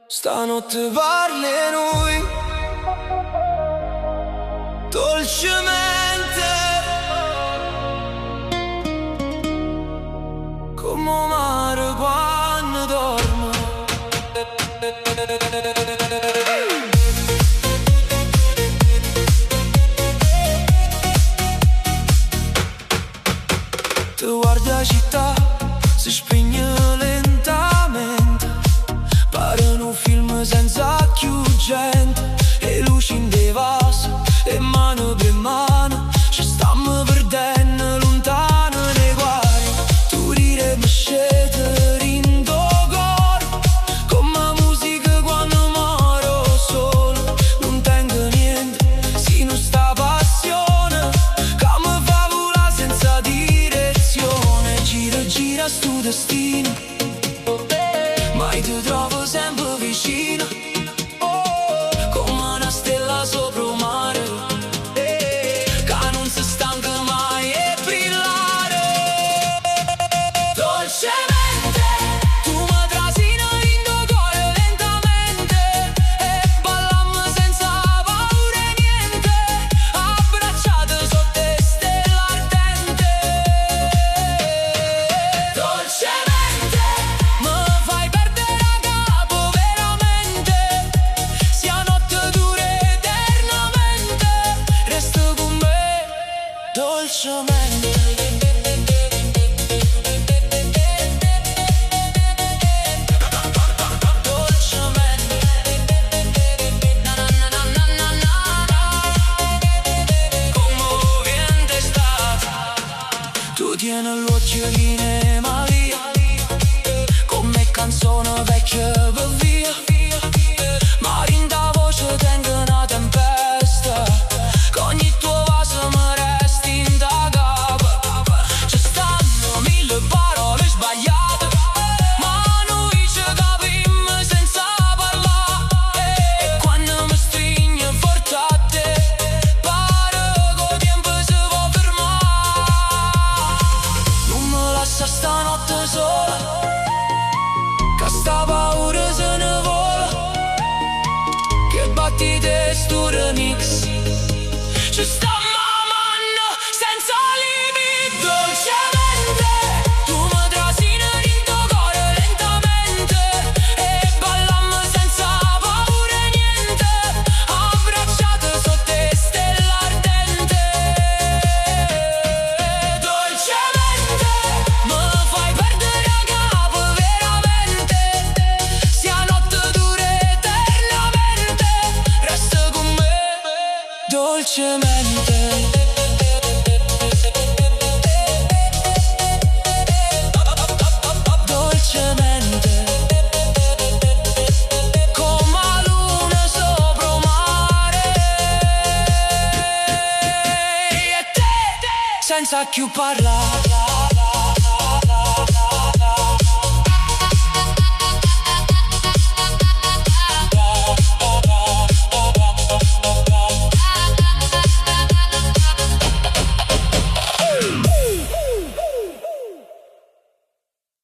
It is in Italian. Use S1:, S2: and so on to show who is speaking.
S1: Stanotte parli noi dolcemente, come un mare quando dormo. Tu guardi la città, si spegne lentamente, pare un film senza più gente, e luci in dei vasi, e mano per mano ci stiamo perdendo lontano nei guai. Tu ride mi scete rindo cor, come musica quando moro solo. Non tengo niente, se non sta passione che mi fa volare senza direzione. Gira, gira sto destino, mai ti trovo sempre vicino, come una stella sopra un mare, che non si stanca mai di brillare. Dolcemente tu mi trascini in tuo cuore lentamente, e ballammo senza paura e niente, abbracciate sotto le stelle ardente. Dolcemente mi fai perdere a capo veramente, sia notte dura eternamente, resta con me dolcemente. Dolcemente, na na na na na na na, come viene estate. Tu tieni l'occhiolino Maria, come canzone vecchia per via, ma in da voce tengo una tempesta, che ogni tuo vaso mi resti in da capa. Ci stanno mille parole sbagliate, ma noi ci capimmo senza parlare, e quando mi stringi forte a te pare che il tempo si può fermare. Non mi lascia stanotte sola, che sta paura se ne vola, che battite sto remix ci sta mamando senza limiti. Dolcemente tu mi trascini in tuo cuore lentamente, e ballammo senza paura e niente, abbracciate sotto le stelle ardente. Dolcemente mi fai perdere a capo veramente, sia notte dura eternamente, resta con me dolcemente. Dolcemente, come la luna sopra un mare, e te senza più parlare.